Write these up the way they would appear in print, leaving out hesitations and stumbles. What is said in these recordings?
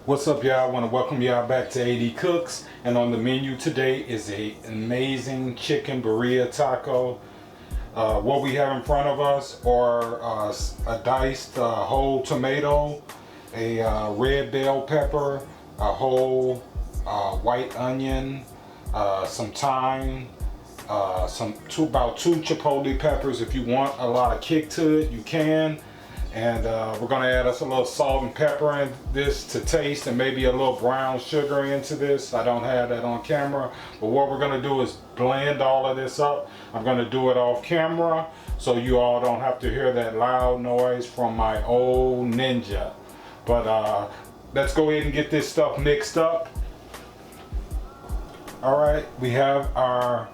What's up, y'all? I want to welcome y'all back to AD Cooks, and on the menu today is an amazing chicken birria taco. What we have in front of us are a diced whole tomato, a red bell pepper, a whole white onion, some thyme, about two chipotle peppers. If you want a lot of kick to it, you can. And we're gonna add us a little salt and pepper in this to taste, and maybe a little brown sugar into this. I don't have that on camera, but what we're gonna do is blend all of this up. I'm gonna do it off camera so you all don't have to hear that loud noise from my old Ninja. But let's go ahead and get this stuff mixed up. All right, we have our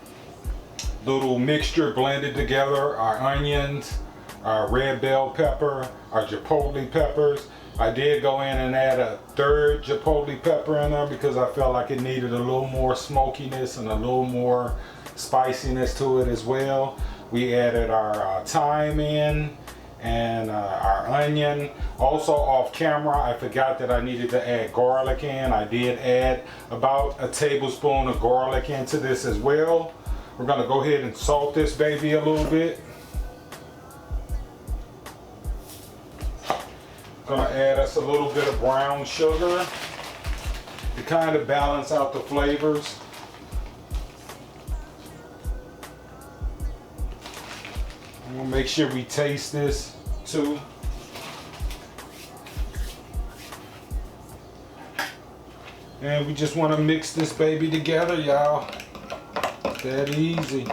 little mixture blended together, our onions, our red bell pepper, our chipotle peppers. I did go in and add a third chipotle pepper in there because I felt like it needed a little more smokiness and a little more spiciness to it as well. We added our thyme in and our onion. Also off camera, I forgot that I needed to add garlic in. I did add about a tablespoon of garlic into this as well. We're gonna go ahead and salt this baby a little bit. Gonna add us a little bit of brown sugar to kind of balance out the flavors. I'm gonna make sure we taste this too. And we just want to mix this baby together, y'all. That easy.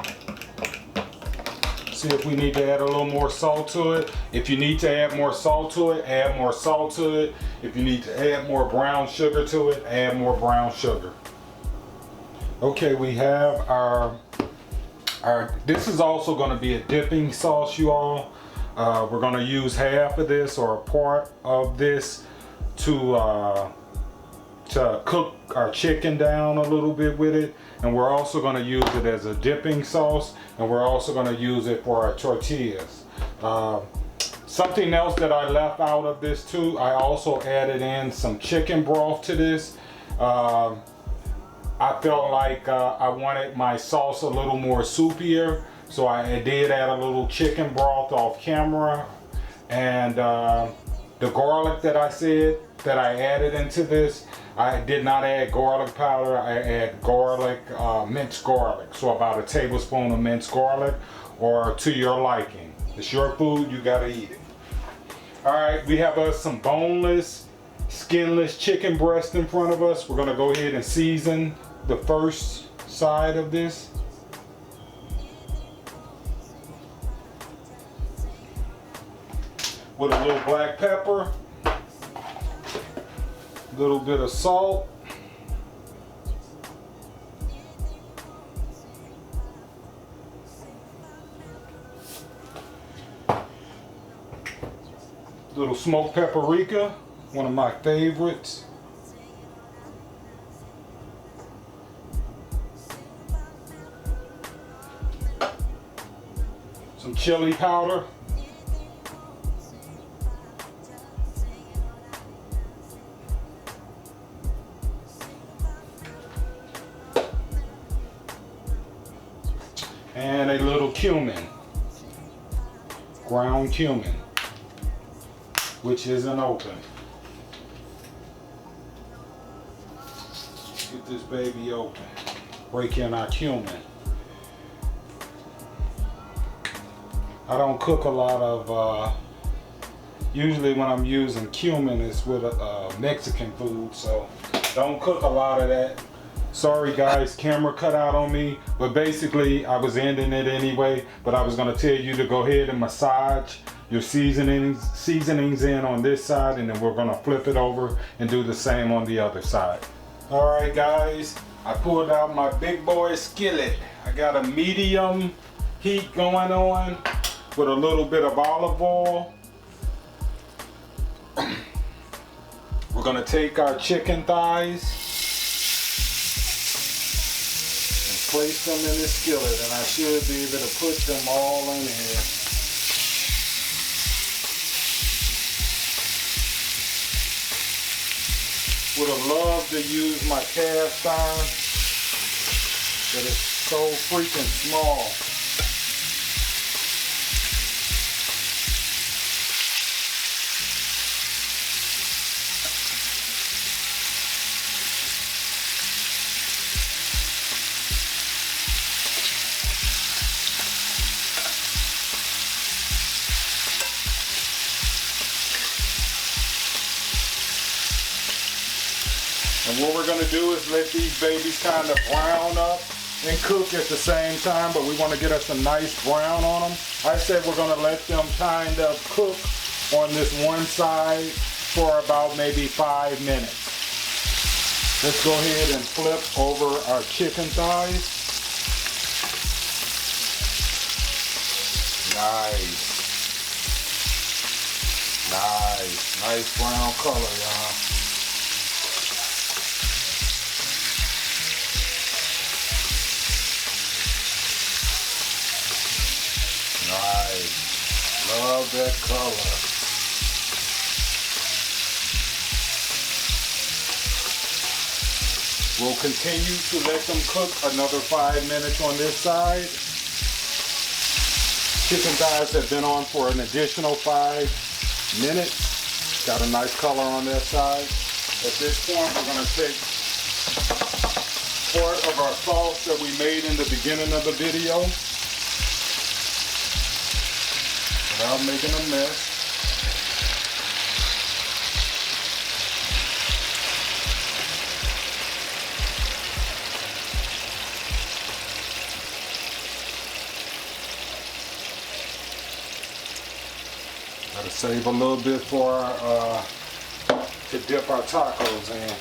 See if we need to add a little more salt to it. If you need to add more salt to it, add more salt to it. If you need to add more brown sugar to it, add more brown sugar. Okay, we have our this is also going to be a dipping sauce, you all. We're going to use half of this or a part of this to cook our chicken down a little bit with it, and we're also going to use it as a dipping sauce, and we're also going to use it for our tortillas. Something else that I left out of this too, I also added in some chicken broth to this. I felt like I wanted my sauce a little more soupier, so I did add a little chicken broth off camera. And the garlic that I said that I added into this, I did not add garlic powder. I add garlic, minced garlic. So about a tablespoon of minced garlic, or to your liking. It's your food, you gotta eat it. All right, we have some boneless, skinless chicken breast in front of us. We're gonna go ahead and season the first side of this. With a little black pepper, a little bit of salt, little smoked paprika, one of my favorites. Some chili powder. And a little cumin, ground cumin, which isn't open. Get this baby open. Break in our cumin. I don't cook a lot of, usually when I'm using cumin it's with Mexican food, so don't cook a lot of that. Sorry guys, camera cut out on me, but basically I was ending it anyway, but I was gonna tell you to go ahead and massage your seasonings in on this side, and then we're gonna flip it over and do the same on the other side. All right guys, I pulled out my big boy skillet. I got a medium heat going on with a little bit of olive oil. We're gonna take our chicken thighs, place them in this skillet, and I should be able to put them all in here. Would have loved to use my cast iron, but it's so freaking small. And what we're gonna do is let these babies kind of brown up and cook at the same time, but we want to get us a nice brown on them. I said we're gonna let them kind of cook on this one side for about maybe 5 minutes. Let's go ahead and flip over our chicken thighs. Nice brown color, y'all. Nice. Love that color. We'll continue to let them cook another 5 minutes on this side. Chicken thighs have been on for an additional 5 minutes. Got a nice color on that side. At this point, we're going to take part of our sauce that we made in the beginning of the video without making a mess. Gotta save a little bit for our, to dip our tacos in.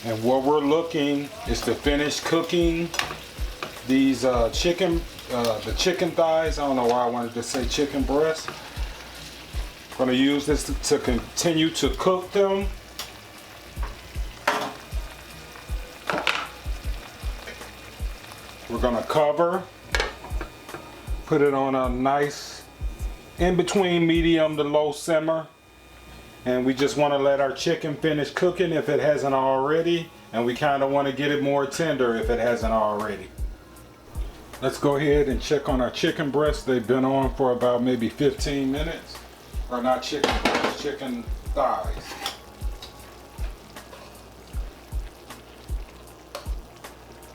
And what we're looking is to finish cooking these the chicken thighs. I don't know why I wanted to say chicken breast. I'm gonna use this to continue to cook them. We're gonna cover, put it on a nice in between medium to low simmer. And we just want to let our chicken finish cooking if it hasn't already. And we kind of want to get it more tender if it hasn't already. Let's go ahead and check on our chicken breasts. They've been on for about maybe 15 minutes. Or not chicken breasts, chicken thighs.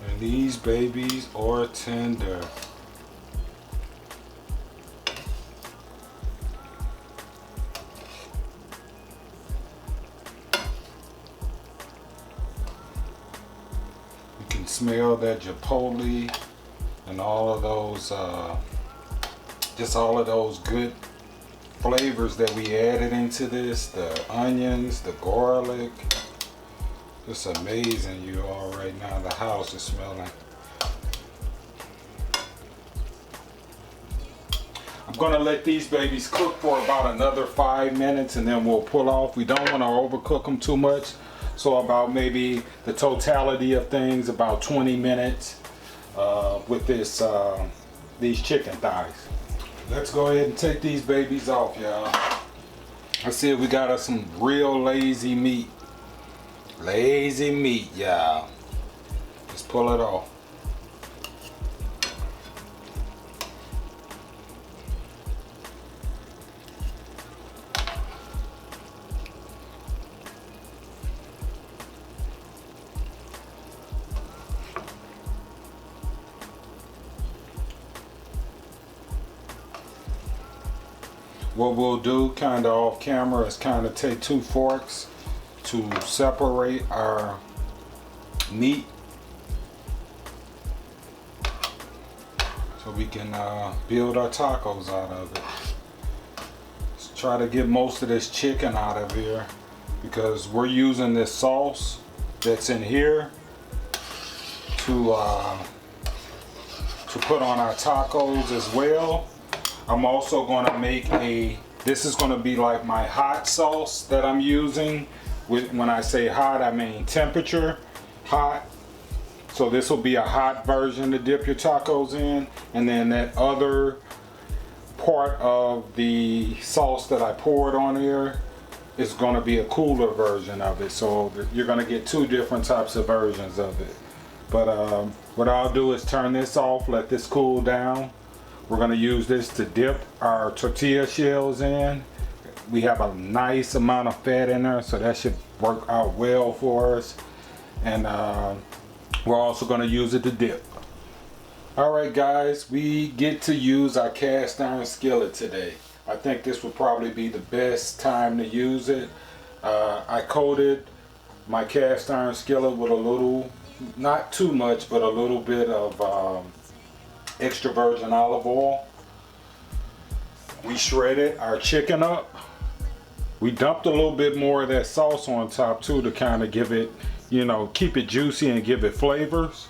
And these babies are tender. Smell that chipotle and all of those just all of those good flavors that we added into this, the onions, the garlic. It's amazing, you all. Right now the house is smelling. I'm gonna let these babies cook for about another 5 minutes and then we'll pull off. We don't want to overcook them too much. So about maybe the totality of things, about 20 minutes with this these chicken thighs. Let's go ahead and take these babies off, y'all. Let's see if we got us some real lazy meat. Lazy meat, y'all. Let's pull it off. What we'll do kind of off camera is kind of take 2 forks to separate our meat so we can build our tacos out of it. Let's try to get most of this chicken out of here because we're using this sauce that's in here to put on our tacos as well. I'm also going to make this is going to be like my hot sauce that I'm using. When I say hot, I mean temperature hot. So this will be a hot version to dip your tacos in. And then that other part of the sauce that I poured on here is going to be a cooler version of it, so you're going to get two different types of versions of it. But what I'll do is turn this off, let this cool down. We're going to use this to dip our tortilla shells in. We have a nice amount of fat in there, so that should work out well for us. And we're also going to use it to dip. Alright guys, we get to use our cast iron skillet today. I think this would probably be the best time to use it. I coated my cast iron skillet with a little, not too much, but a little bit of extra virgin olive oil. We shredded our chicken up. We dumped a little bit more of that sauce on top too to kind of give it, you know, keep it juicy and give it flavors.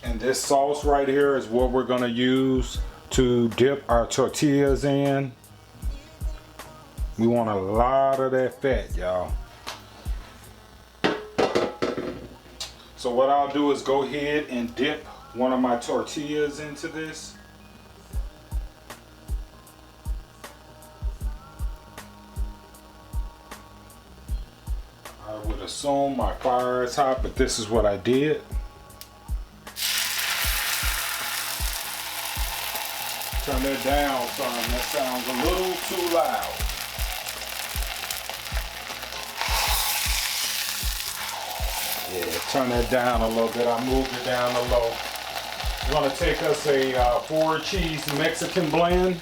And this sauce right here is what we're going to use to dip our tortillas in. We want a lot of that fat, y'all. So what I'll do is go ahead and dip one of my tortillas into this. I would assume my fire is hot, but this is what I did. Turn that down, son. That sounds a little too loud. Yeah, turn that down a little bit. I moved it down to low. We're going to take us a 4-cheese Mexican blend.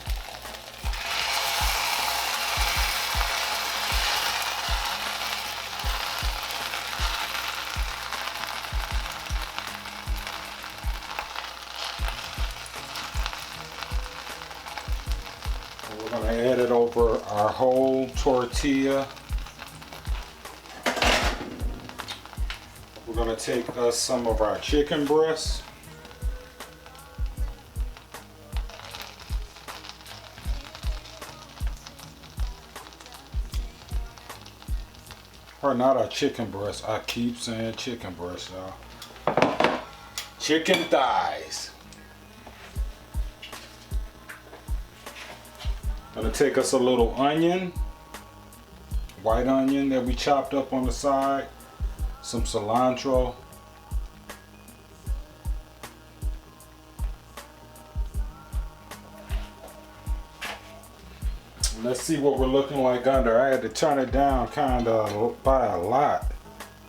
We're going to add it over our whole tortilla. We're going to take us some of our chicken breasts. Or not our chicken breasts. I keep saying chicken breasts, y'all. Chicken thighs. Gonna take us a little onion, white onion that we chopped up on the side, some cilantro, let's see what we're looking like under. I had to turn it down kind of by a lot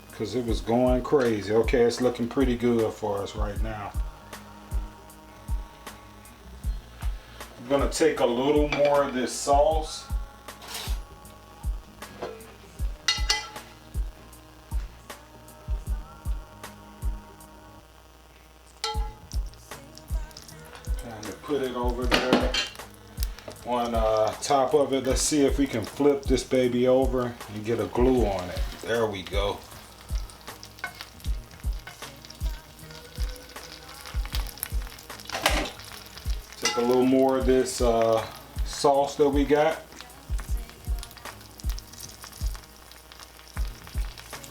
because it was going crazy. Okay, it's looking pretty good for us right now. I'm gonna take a little more of this sauce. Trying to put it over there on top of it. Let's see if we can flip this baby over and get a glue on it. There we go. Take a little more of this sauce that we got.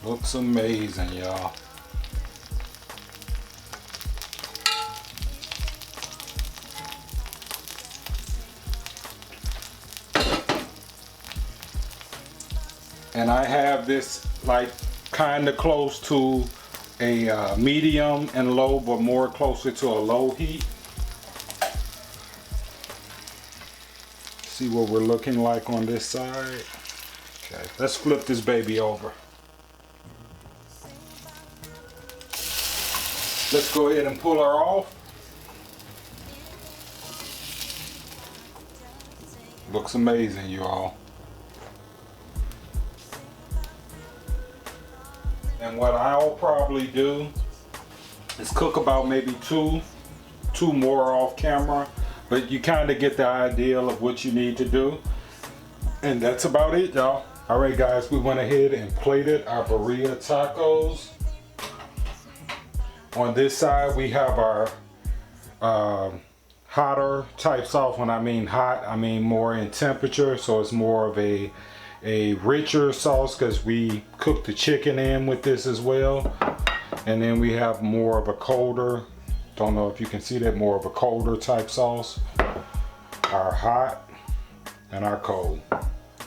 Looks amazing, y'all. And I have this like kind of close to a medium and low, but more closer to a low heat. See what we're looking like on this side. Okay, let's flip this baby over. Let's go ahead and pull her off. Looks amazing, you all. And what I'll probably do is cook about maybe two more off camera, but you kind of get the idea of what you need to do. And that's about it, y'all. All right, guys, we went ahead and plated our birria tacos. On this side, we have our hotter type sauce. When I mean hot, I mean more in temperature, so it's more of a richer sauce because we cook the chicken in with this as well. And then we have more of a colder Don't know if you can see that, more of a colder type sauce. Our hot and our cold.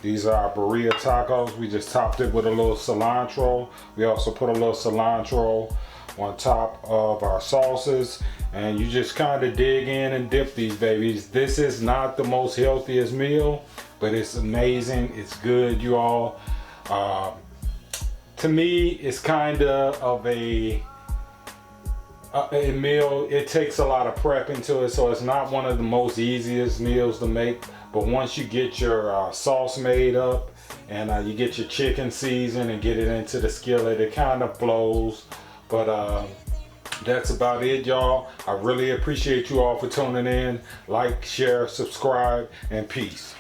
These are our Birria tacos. We just topped it with a little cilantro. We also put a little cilantro on top of our sauces, and you just kind of dig in and dip these babies. This is not the most healthiest meal, but it's amazing. It's good, you all. To me, it's kind of a meal. It takes a lot of prep into it, so it's not one of the most easiest meals to make. But once you get your sauce made up and you get your chicken seasoned and get it into the skillet, it kind of flows. But that's about it, y'all. I really appreciate you all for tuning in. Like, share, subscribe, and peace.